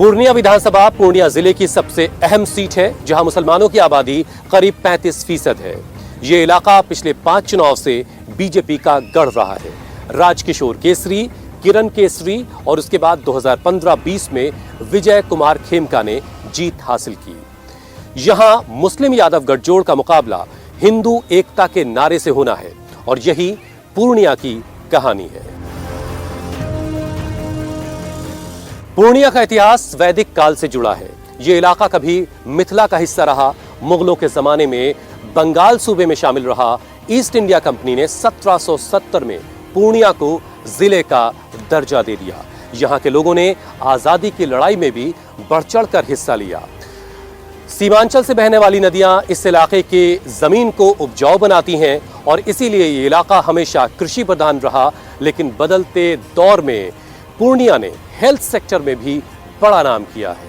पूर्णिया विधानसभा पूर्णिया जिले की सबसे अहम सीट है, जहां मुसलमानों की आबादी करीब 35% है। ये इलाका पिछले 5 चुनाव से बीजेपी का गढ़ रहा है। राजकिशोर केसरी, किरण केसरी और उसके बाद 2015-20 में विजय कुमार खेमका ने जीत हासिल की। यहां मुस्लिम यादव गठजोड़ का मुकाबला हिंदू एकता के नारे से होना है और यही पूर्णिया की कहानी है। पूर्णिया का इतिहास वैदिक काल से जुड़ा है। यह इलाका कभी मिथिला का हिस्सा रहा। मुगलों के जमाने में बंगाल सूबे में शामिल रहा। ईस्ट इंडिया कंपनी ने 1770 में पूर्णिया को जिले का दर्जा दे दिया। यहां के लोगों ने आजादी की लड़ाई में भी बढ़ चढ़कर हिस्सा लिया। सीमांचल से बहने वाली नदियां इस इलाके की जमीन को उपजाऊ बनाती हैं और इसीलिए ये इलाका हमेशा कृषि प्रधान रहा। लेकिन बदलते दौर में पूर्णिया ने हेल्थ सेक्टर में भी बड़ा नाम किया है।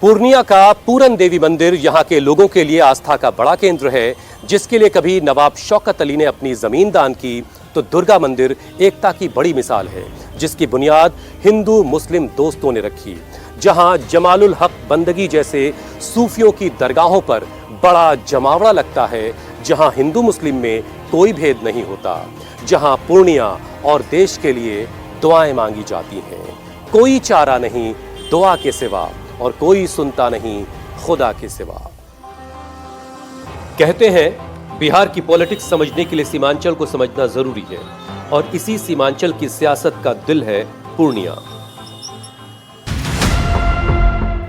पूर्णिया का पूरन देवी मंदिर यहां के लोगों के लिए आस्था का बड़ा केंद्र है, जिसके लिए कभी नवाब शौकत अली ने अपनी जमीन दान की, तो दुर्गा मंदिर एकता की बड़ी मिसाल है, जिसकी बुनियाद हिंदू मुस्लिम दोस्तों ने रखी। जहां जमालुल हक बंदगी जैसे सूफियों की दरगाहों पर बड़ा जमावड़ा लगता है, जहां हिंदू मुस्लिम में कोई भेद नहीं होता, जहां पूर्णिया और देश के लिए दुआएं मांगी जाती हैं। कोई चारा नहीं दुआ के सिवा और कोई सुनता नहीं खुदा के सिवा। कहते हैं बिहार की पॉलिटिक्स समझने के लिए सीमांचल को समझना जरूरी है और इसी सीमांचल की सियासत का दिल है पूर्णिया।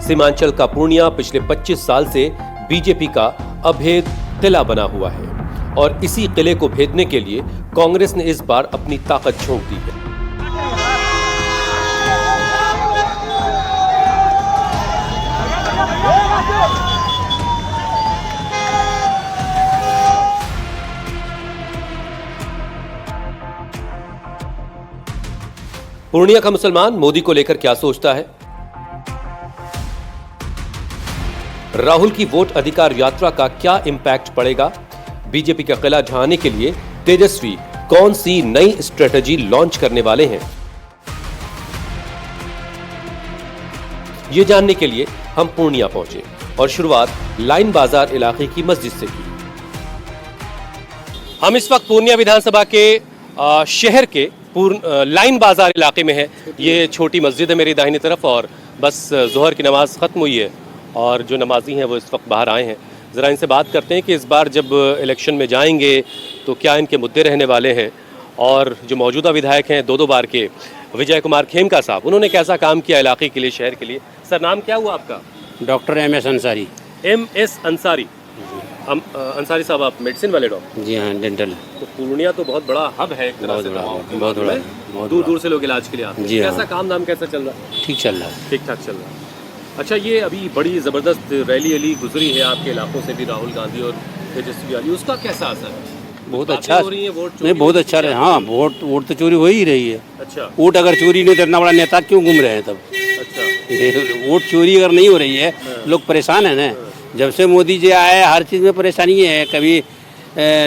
सीमांचल का पूर्णिया पिछले 25 साल से बीजेपी का अभेद किला बना हुआ है और इसी किले को भेदने के लिए कांग्रेस ने इस बार अपनी ताकत झोंक दी है। पूर्णिया का मुसलमान मोदी को लेकर क्या सोचता है? राहुल की वोट अधिकार यात्रा का क्या इंपैक्ट पड़ेगा? बीजेपी का किला ढहाने के लिए तेजस्वी कौन सी नई स्ट्रेटजी लॉन्च करने वाले हैं? यह जानने के लिए हम पूर्णिया पहुंचे और शुरुआत लाइन बाजार इलाके की मस्जिद से की। हम इस वक्त पूर्णिया विधानसभा के शहर के लाइन बाजार इलाके में है। ये छोटी मस्जिद है मेरी दाहिनी तरफ और बस जोहर की नमाज खत्म हुई है और जो नमाजी हैं वो इस वक्त बाहर आए हैं। ज़रा इनसे बात करते हैं कि इस बार जब इलेक्शन में जाएंगे तो क्या इनके मुद्दे रहने वाले हैं और जो मौजूदा विधायक हैं 2 बार के विजय कुमार खेमका साहब, उन्होंने कैसा काम किया इलाके के लिए, शहर के लिए। सर, नाम क्या हुआ आपका? Doctor MS Ansari. MS Ansari. Ansari साहब, आप मेडिसिन वाले डॉक्टर? जी हाँ, डेंटल। तो पूर्णिया तो बहुत बड़ा हब है एक तरह से, बहुत बड़ा, दूर दूर से लोग इलाज के लिए आते हैं। जी हाँ। कैसा काम धाम कैसा चल रहा है? ठीक चल रहा है। ठीक ठाक चल रहा है। अच्छा, ये अभी बड़ी ज़बरदस्त रैली गुजरी है आपके इलाकों से भी, राहुल गांधी और तेजस्वी यादव, उसका कैसा असर है? बहुत अच्छा हो रही है वोट चोरी? नहीं, बहुत अच्छा रहे। हाँ, वोट तो चोरी हो ही रही है। अच्छा, वोट अगर चोरी नहीं तो इतना बड़ा नेता क्यों घूम रहे हैं तब? अच्छा, वोट चोरी अगर नहीं हो रही है, लोग परेशान है ना। जब से मोदी जी आए हर चीज़ में परेशानी है। कभी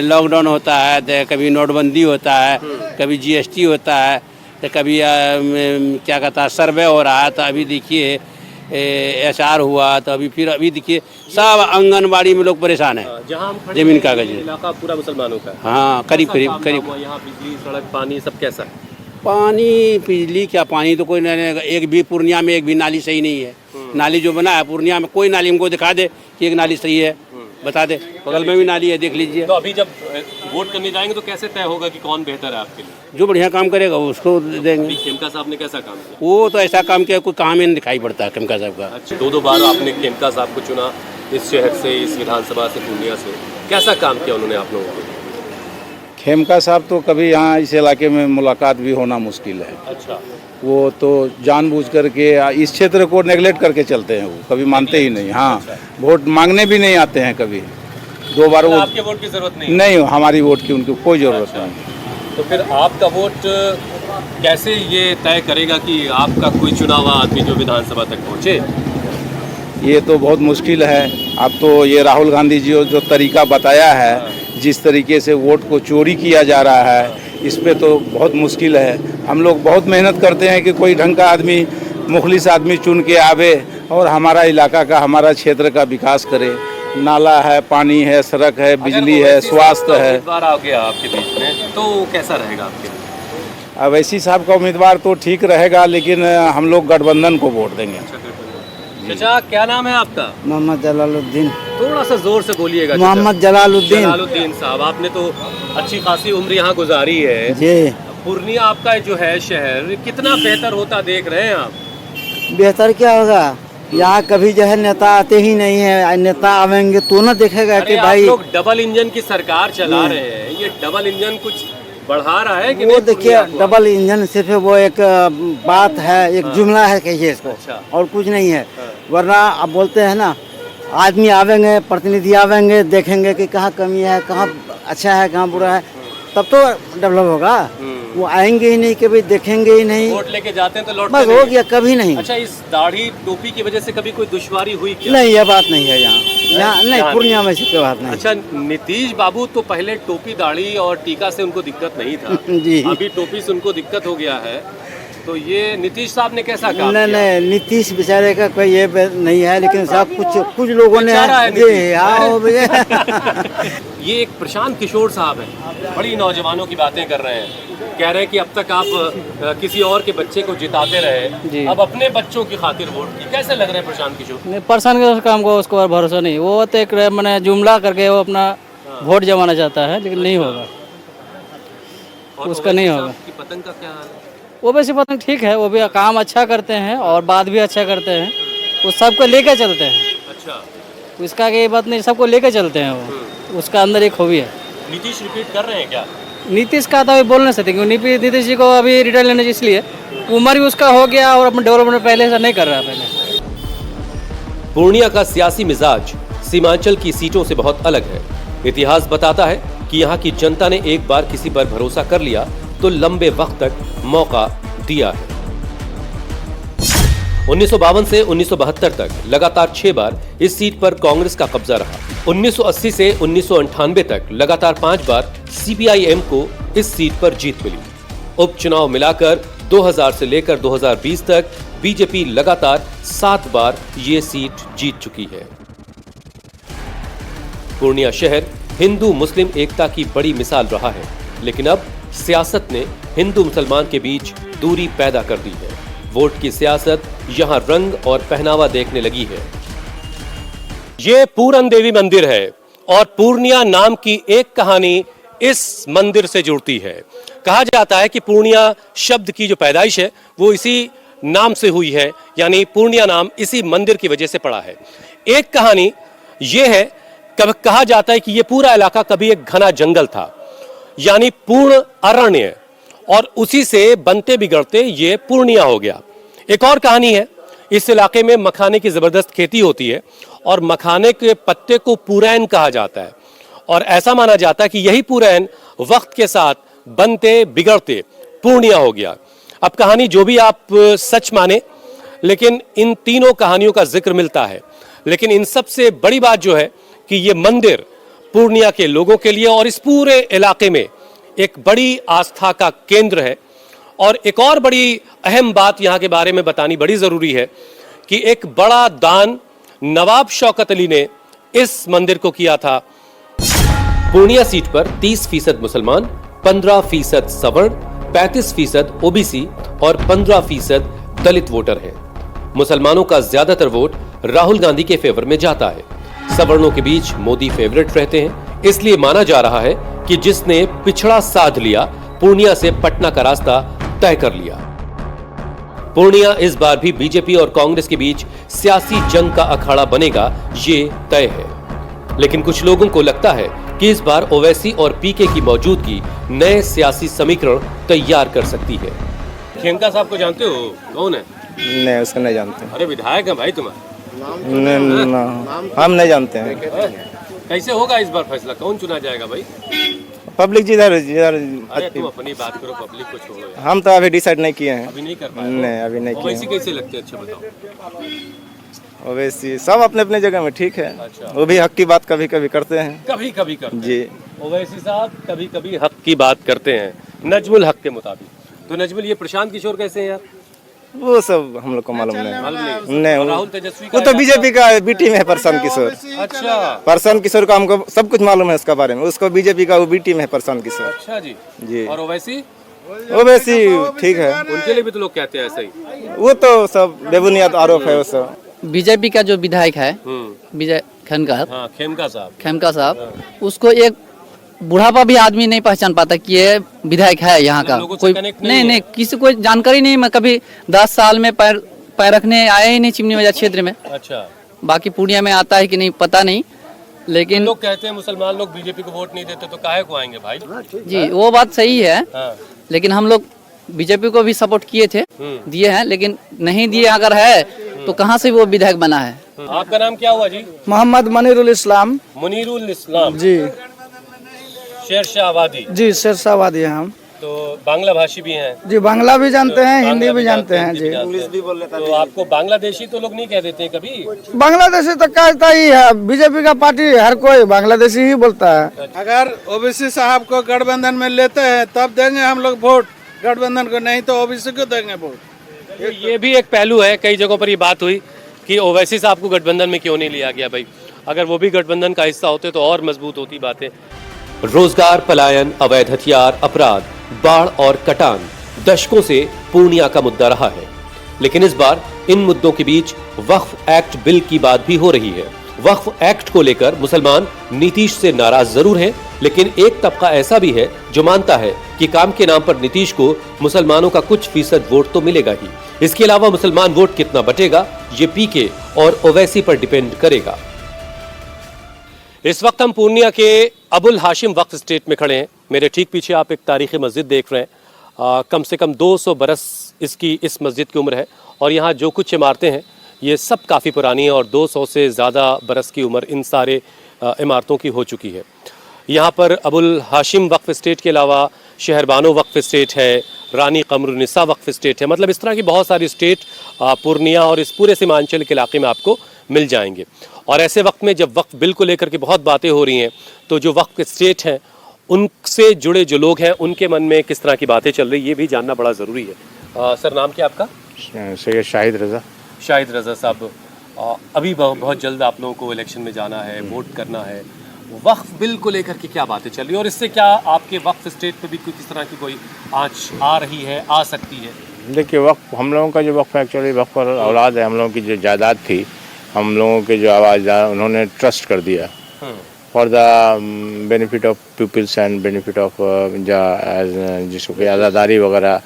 लॉकडाउन होता है, तो कभी नोटबंदी होता है, कभी GST होता है, तो कभी क्या कहता है सर्वे हो रहा है, तो अभी देखिए SR हुआ, तो अभी देखिए सब आंगनबाड़ी में लोग परेशान है। जहाँ हम खड़े जमीन कागज इलाका पूरा मुसलमानों का है। हाँ, करीब। यहाँ बिजली, सड़क, पानी सब कैसा है? पानी, बिजली क्या, पानी तो कोई नहीं, एक भी पूर्णिया में एक भी नाली सही नहीं है। नाली जो बना है पूर्णिया में, कोई नाली हमको दिखा दे कि एक नाली सही है, बता दे। बगल में भी नाली है, देख लीजिए। तो अभी जब वोट करने जाएंगे तो कैसे तय होगा कि कौन बेहतर है आपके लिए? जो बढ़िया काम करेगा उसको देंगे। खेमका साहब ने कैसा काम किया? वो तो ऐसा काम किया कोई काम ही नहीं दिखाई पड़ता है खेमका साहब का। अच्छा, 2 बार आपने खेमका साहब को चुना इस शहर से, इस विधानसभा से, पूर्णिया से। कैसा काम किया उन्होंने आप लोगों को? खेमका साहब तो कभी यहाँ इस इलाके में मुलाकात भी होना मुश्किल है। अच्छा, वो तो जानबूझ करके इस क्षेत्र को नेगलेक्ट करके चलते हैं, वो कभी मानते ही नहीं। हाँ, वोट मांगने भी नहीं आते हैं कभी। 2 बार वो आपके वोट की जरूरत नहीं, हमारी वोट की उनको कोई ज़रूरत नहीं। तो फिर आपका वोट कैसे ये तय करेगा कि आपका कोई चुना हुआ आदमी जो विधानसभा तक पहुँचे? ये तो बहुत मुश्किल है। अब तो ये राहुल गांधी जी जो तरीका बताया है, जिस तरीके से वोट को चोरी किया जा रहा है, इस पे तो बहुत मुश्किल है। हम लोग बहुत मेहनत करते हैं कि कोई ढंग का आदमी, मुखलिस आदमी चुन के आवे और हमारा इलाका का, हमारा क्षेत्र का विकास करे। नाला है, पानी है, सड़क है, बिजली है, स्वास्थ्य है। उम्मीदवार आ गया आपके बीच में तो कैसा रहेगा आपके? अवैसी साहब का उम्मीदवार तो ठीक रहेगा, लेकिन हम लोग गठबंधन को वोट देंगे। चाचा क्या नाम है आपका? मोहम्मद जलालुद्दीन। थोड़ा सा जोर से बोलिएगा। चाचा। मोहम्मद जलालुद्दीन। जलालुद्दीन साहब, आपने तो अच्छी खासी उम्र यहाँ गुजारी है जी। पूर्णिया आपका जो है शहर कितना बेहतर होता देख रहे हैं आप? बेहतर क्या होगा, यहाँ कभी जो है नेता आते ही नहीं है। नेता आवेंगे तो ना देखेगा कि आप भाई लोग डबल इंजन की सरकार चला रहे हैं, ये डबल इंजन कुछ बढ़ा रहा है कि वो नहीं? देखिए, पूर्णिया को? डबल इंजन सिर्फ वो एक बात है, एक जुमला है कहिए इसको, अच्छा। और कुछ नहीं है। वरना आप बोलते हैं ना, आदमी आवेंगे, प्रतिनिधि आवेंगे, देखेंगे कि कहाँ कमी है, कहाँ अच्छा है, कहाँ बुरा है, तब तो डेवलप होगा। वो आएंगे ही नहीं, कभी देखेंगे ही नहीं, वोट लेके जाते हैं तो लौटते बस नहीं हो हैं। गया, कभी नहीं। अच्छा, इस दाढ़ी टोपी की वजह से कभी कोई दुश्वारी हुई क्या? नहीं, ये बात नहीं है यहाँ नहीं, यहाँ पूर्णिया में से कोई बात नहीं। अच्छा, नीतीश बाबू तो पहले टोपी दाढ़ी और टीका से उनको दिक्कत नहीं था जी। अभी टोपी से उनको दिक्कत हो गया है, तो ये नीतीश साहब ने कैसा काम नहीं किया? नहीं, नीतीश बेचारे का कोई ये नहीं है, लेकिन सब कुछ लोगों ने बेचारा है जी, नीतीश। आओ भैया। ये एक प्रशांत किशोर साहब हैं, बड़ी नौजवानों की बातें कर रहे हैं, कह रहे हैं कि अब तक आप किसी और के बच्चे को जिताते रहे, अब अपने बच्चों की खातिर वोट की। कैसे लग रहे हैं प्रशांत किशोर? नहीं, पर्सन के काम को उसको और भरोसा नहीं। वो तो एक मैंने जुमला करके वो अपना वोट जमाना चाहता है, लेकिन नहीं होगा, और उसका नहीं होगा। की पतंग का क्या हाल है? वो वैसे पतंग ठीक है, वो भी काम अच्छा करते हैं और बात भी अच्छा करते हैं, वो सबको लेके चलते हैं। अच्छा, इसका ये बात नहीं, सबको लेके चलते हैं वो, उसका अंदर एक खूबी है। नीतीश रिपीट कर रहे हैं क्या? नीतीश का तो अभी बोल नहीं सकते, क्योंकि नीतीश जी को अभी रिटायर लेने इसलिए उम्र भी उसका हो गया और अपना डेवलपमेंट पहले से नहीं कर रहा पहले। पूर्णिया का सियासी मिजाज सीमांचल की सीटों से बहुत अलग है। इतिहास बताता है कि यहाँ की जनता ने एक बार किसी पर भरोसा कर लिया तो लंबे वक्त तक मौका दिया है। 1952 से 1972 तक लगातार 6 बार इस सीट पर कांग्रेस का कब्जा रहा। 1980 से 1998 तक लगातार 5 बार सीपीआईएम को इस सीट पर जीत मिली। उपचुनाव मिलाकर 2000 से लेकर 2020 तक बीजेपी लगातार 7 बार ये सीट जीत चुकी है। पूर्णिया शहर हिंदू मुस्लिम एकता की बड़ी मिसाल रहा है, लेकिन अब सियासत ने हिंदू मुसलमान के बीच दूरी पैदा कर दी है। वोट की सियासत यहां रंग और पहनावा देखने लगी है। ये पूरन देवी मंदिर है और पूर्णिया नाम की एक कहानी इस मंदिर से जुड़ती है। कहा जाता है कि पूर्णिया शब्द की जो पैदाइश है वो इसी नाम से हुई है, यानी पूर्णिया नाम इसी मंदिर की वजह से पड़ा है। एक कहानी ये है, कहा जाता है कि ये पूरा इलाका कभी एक घना जंगल था, यानी पूर्ण अरण्य, और उसी से बनते बिगड़ते ये पूर्णिया हो गया। एक और कहानी है, इस इलाके में मखाने की जबरदस्त खेती होती है और मखाने के पत्ते को पुरैन कहा जाता है, और ऐसा माना जाता है कि यही पुरैन वक्त के साथ बनते बिगड़ते पूर्णिया हो गया। अब कहानी जो भी आप सच माने, लेकिन इन तीनों कहानियों का जिक्र मिलता है। लेकिन इन सबसे बड़ी बात जो है कि ये मंदिर पूर्णिया के लोगों के लिए और इस पूरे इलाके में एक बड़ी आस्था का केंद्र है। और एक और बड़ी अहम बात यहाँ के बारे में बतानी बड़ी जरूरी है कि एक बड़ा दान नवाब शौकत अली ने इस मंदिर को किया था। पूर्णिया सीट पर 30% मुसलमान, 15% सवर्ण, 35% ओबीसी और 15% दलित वोटर हैं। मुसलमानों का ज्यादातर वोट राहुल गांधी के फेवर में जाता है। सवर्णों के बीच मोदी फेवरेट रहते हैं, इसलिए माना जा रहा है कि जिसने पिछड़ा साध लिया, पूर्णिया से पटना का रास्ता तय कर लिया। पूर्णिया इस बार भी बीजेपी और कांग्रेस के बीच सियासी जंग का अखाड़ा बनेगा, ये तय है। लेकिन कुछ लोगों को लगता है कि इस बार ओवैसी और पीके की मौजूदगी नए सियासी समीकरण तैयार कर सकती है। खेमका साहब को जानते हो? कौन है? नहीं, उसको नहीं जानते। अरे विधायक है भाई तुम्हारे। हम नहीं जानते हैं। कैसे होगा इस बार फैसला, कौन चुना जाएगा भाई? पब्लिक जिधर जिधर अरे तुम अपनी बात करो, पब्लिक को छोड़ो यार। हम तो अभी डिसाइड नहीं किए हैं। अभी नहीं कर पाए? नहीं, अभी नहीं किए ओवैसी कैसे लगते हैं? अच्छा बताओ। हैं। ओवैसी सब अपने अपने जगह में ठीक है। अच्छा। वो भी हक की बात कभी कभी करते हैं। कभी कभी करते जी। हैं। ओवैसी साहब कभी कभी हक की बात करते हैं, नजमुल हक के मुताबिक। तो नजमुल, ये प्रशांत किशोर कैसे हैं यार? वो सब हम लोग को मालूम नहीं। मालूम नहीं। नहीं और वो राहुल तेजस्वी का वो तो बीजेपी का बी टीम है। प्रशांत किशोर, अच्छा प्रशांत किशोर का हमको सब कुछ मालूम है उसका बारे में। उसको बीजेपी का वो बी टीम है प्रशांत किशोर अच्छा जी। जी। और ओवैसी, वो वैसी ठीक है। उनके लिए भी तो लोग कहते हैं ऐसा ही। वो तो सब बेबुनियाद आरोप है वो सब। बीजेपी का जो विधायक है विजय खनकर, हाँ, खेमका साहब। खेमका साहब, उसको एक बुढ़ापा भी आदमी नहीं पहचान पाता कि ये विधायक है यहाँ का। लोगों से कोई connect नहीं नहीं नहीं किसी को जानकारी नहीं। मैं कभी 10 साल में पैर रखने आया ही नहीं चिमनी बाजार क्षेत्र में। अच्छा, बाकी पूर्णिया में आता है कि नहीं पता नहीं, लेकिन लोग कहते हैं मुसलमान लोग बीजेपी को वोट नहीं देते तो काहे को आएंगे भाई? जी वो बात सही है। हाँ। लेकिन हम लोग बीजेपी को भी सपोर्ट किए थे, दिए हैं, लेकिन नहीं दिए अगर है तो कहाँ से वो विधायक बना है। आपका नाम क्या हुआ जी? मोहम्मद मनीरुल इस्लाम मुनीरुल इस्लाम। जी शेरशाह आबादी। जी शेरशाहवादी हैं हम। तो बांग्ला भाषी भी हैं? जी बांग्ला भी जानते हैं, बांग्ला हिंदी भी जानते हैं जी। इंग्लिश भी बोल लेते हैं। तो आपको बांग्लादेशी तो लोग नहीं कह देते कभी? बांग्लादेशी तो कहता ही है, बीजेपी का पार्टी हर कोई बांग्लादेशी ही बोलता है। अगर ओबीसी साहब को गठबंधन में लेते हैं तब देंगे हम लोग वोट गठबंधन को, नहीं तो ओबीसी को देंगे वोट। ये भी एक पहलू है। कई जगहों पर ये बात हुई कि ओवैसी साहब को गठबंधन में क्यों नहीं लिया गया भाई। अगर वो भी गठबंधन का हिस्सा होते तो और मजबूत होती बातें। रोजगार, पलायन, अवैध हथियार, अपराध, बाढ़ और कटान दशकों से पूर्णिया का मुद्दा रहा है। लेकिन इस बार इन मुद्दों के बीच वक्फ एक्ट बिल की बात भी हो रही है। वक्फ एक्ट को लेकर मुसलमान नीतीश से नाराज जरूर हैं, लेकिन एक तबका ऐसा भी है जो मानता है कि काम के नाम पर नीतीश को मुसलमानों का कुछ फीसद वोट तो मिलेगा ही। इसके अलावा मुसलमान वोट कितना बटेगा ये पीके और ओवैसी पर डिपेंड करेगा। इस वक्त हम पूर्णिया के अबुल हाशिम वक्फ स्टेट में खड़े हैं। मेरे ठीक पीछे आप एक तारीखी मस्जिद देख रहे हैं। कम से कम 200 बरस इस मस्जिद की उम्र है और यहाँ जो कुछ इमारतें हैं ये सब काफ़ी पुरानी हैं और 200 से ज़्यादा बरस की उम्र इन सारे इमारतों की हो चुकी है। यहाँ पर अबुल हाशिम वक्फ स्टेट के अलावा शहरबानो वक्फ स्टेट है, रानी कमरुनिसा वक्फ स्टेट है। मतलब इस तरह की बहुत सारी स्टेट पूर्णिया और इस पूरे सीमांचल के इलाके में आपको मिल जाएंगे। और ऐसे वक्त में जब वक्फ बिल को लेकर के बहुत बातें हो रही हैं तो जो वक्फ स्टेट हैं उनसे जुड़े जो लोग हैं उनके मन में किस तरह की बातें चल रही है ये भी जानना बड़ा ज़रूरी है। सर, नाम क्या आपका? सैयद शाहिद रज़ा। शाहिद रज़ा साहब, अभी बहुत जल्द आप लोगों को इलेक्शन में जाना है, वोट करना है। वक्फ बिल को लेकर के क्या बातें चल रही है और इससे क्या आपके वक्फ स्टेट पे भी किस तरह की कोई आंच आ रही है, आ सकती है? देखिए, वक्फ हम लोगों का जो वक्फ एक्चुअली वक्फ और औलाद है, हम लोगों की जो जायदाद थी, हम लोगों के जो आवाज़ उन्होंने ट्रस्ट कर दिया for the benefit of peoples and benefit of जिसको कि आज़ादारी वगैरह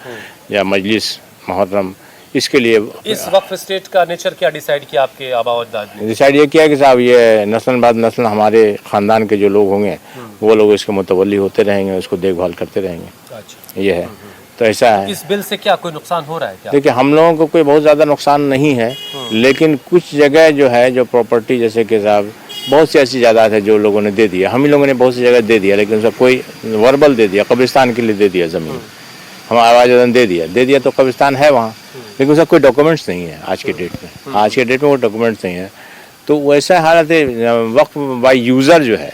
या मजलिस मुहर्रम, इसके लिए इस वक्फ स्टेट का नेचर क्या डिसाइड किया आपके आबा और अजदाद ने? डिसाइड ये किया कि साहब ये नस्ल बाद नस्ल हमारे ख़ानदान के जो लोग होंगे वो लोग इसके मुतवल्ली होते रहेंगे, उसको देखभाल करते रहेंगे। अच्छा, ये है। तो ऐसा है। इस बिल से क्या कोई नुकसान हो रहा है क्या? देखिए, हम लोगों को कोई बहुत ज़्यादा नुकसान नहीं है, लेकिन कुछ जगह जो है जो प्रॉपर्टी जैसे कि साहब बहुत सी ऐसी जायदाद है जो लोगों ने दे दिया, हम ही लोगों ने बहुत सी जगह दे दिया, लेकिन उसका कोई वर्बल दे दिया, कब्रिस्तान के लिए दे दिया ज़मीन, हम आवाज़ दे दिया तो कब्रिस्तान है वहाँ, लेकिन उसका कोई डॉक्यूमेंट्स नहीं है आज के डेट में। आज के डेट में वो डॉक्यूमेंट्स नहीं है, तो वैसा हालत है। वक्फ बाय यूज़र जो है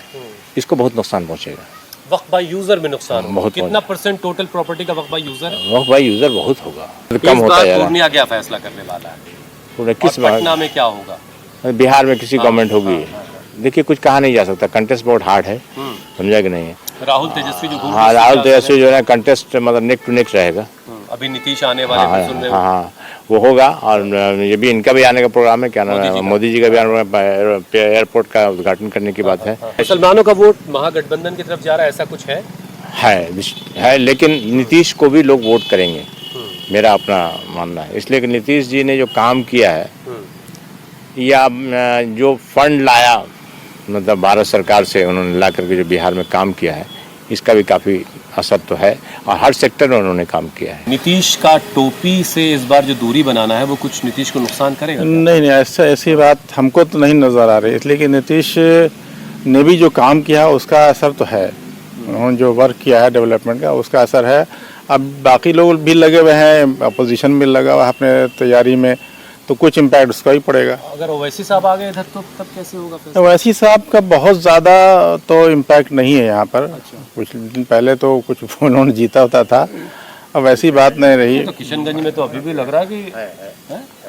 इसको बहुत नुकसान पहुँचेगा। वक्फ बाय यूजर में नुकसान बहुत कितना परसेंट टोटल प्रॉपर्टी का वक्फ बाय यूजर है? वक्फ बाय यूज़र बहुत होगा, कम होता है। पूर्णिया क्या फैसला करने वाला है? पूरा किस पटना में क्या होगा? बिहार में किसी गवर्नमेंट होगी, देखिए कुछ कहा नहीं जा सकता, कंटेस्ट बहुत हार्ड है, समझा कि नहीं है। राहुल तेजस्वी जो हाँ, राहुल तेजस्वी जो है कंटेस्ट मतलब नेक टू नेक रहेगा। अभी नीतीश आने वाले सुन रहे हो? हाँ, वो होगा। और ये भी इनका भी आने का प्रोग्राम है, क्या नाम है, मोदी जी का भी आने का, एयरपोर्ट का उद्घाटन करने की बात है। मुसलमानों का वोट महागठबंधन की तरफ जा रहा है, ऐसा कुछ है? लेकिन नीतीश को भी लोग वोट करेंगे, मेरा अपना मानना है। इसलिए कि नीतीश जी ने जो काम किया है या जो फंड लाया, मतलब भारत सरकार से उन्होंने ला करके जो बिहार में काम किया है, इसका भी काफ़ी असर तो है और हर सेक्टर में उन्होंने काम किया है। नीतीश का टोपी से इस बार जो दूरी बनाना है वो कुछ नीतीश को नुकसान करेगा? नहीं, ऐसी बात हमको तो नहीं नज़र आ रही, इसलिए कि नीतीश ने भी जो काम किया है उसका असर तो है, उन्होंने जो वर्क किया है डेवलपमेंट का उसका असर है। अब बाकी लोग भी लगे हुए हैं, अपोजिशन भी लगा हुआ है अपने तैयारी में, तो कुछ इम्पैक्ट उसका ही पड़ेगा। अगर ओवैसी साहब आ गए इधर तो तब कैसे होगा फिर? ओवैसी साहब का बहुत ज़्यादा तो इम्पैक्ट नहीं है यहाँ पर। कुछ दिन पहले तो कुछ उन्होंने जीता होता था, अब ऐसी बात नहीं रही तो किशनगंज में तो अभी भी लग रहा है कि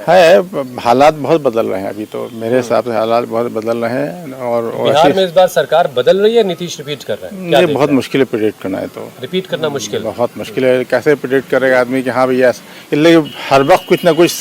है। हालात बहुत बदल रहे हैं अभी तो, मेरे हिसाब से हालात बहुत बदल रहे हैं। और बिहार में इस बार सरकार बदल रही है, नीतीश रिपीट कर रहा है? ये बहुत मुश्किल है प्रिडिक्ट करना है, तो रिपीट करना मुश्किल, बहुत मुश्किल है। कैसे प्रिडिक्ट करेगा आदमी कि हाँ भैया, इसलिए हर वक्त कुछ ना कुछ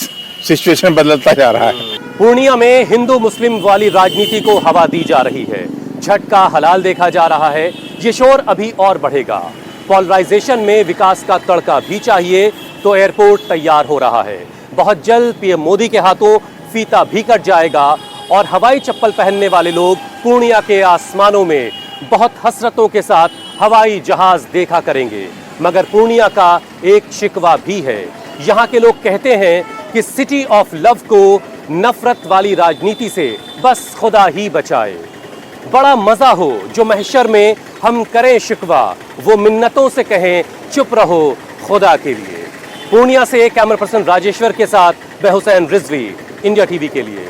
सिचुएशन बदलता जा रहा है। पूर्णिया में हिंदू मुस्लिम वाली राजनीति को हवा दी जा रही है, झटका हलाल देखा जा रहा है। ये शोर अभी और बढ़ेगा। पॉलराइजेशन में विकास का तड़का भी चाहिए तो एयरपोर्ट तैयार हो रहा है। बहुत जल्द पीएम मोदी के हाथों फीता भी कट जाएगा और हवाई चप्पल पहनने वाले लोग पूर्णिया के आसमानों में बहुत हसरतों के साथ हवाई जहाज देखा करेंगे। मगर पूर्णिया का एक शिकवा भी है। यहाँ के लोग कहते हैं कि सिटी ऑफ लव को नफरत वाली राजनीति से बस खुदा ही बचाए। बड़ा मजा हो जो महशर में हम करें शिकवा, वो मिन्नतों से कहें चुप रहो खुदा के लिए। पूर्णिया से कैमरा पर्सन राजेश्वर के साथ मैं हुसैन रिजवी, इंडिया टीवी के लिए।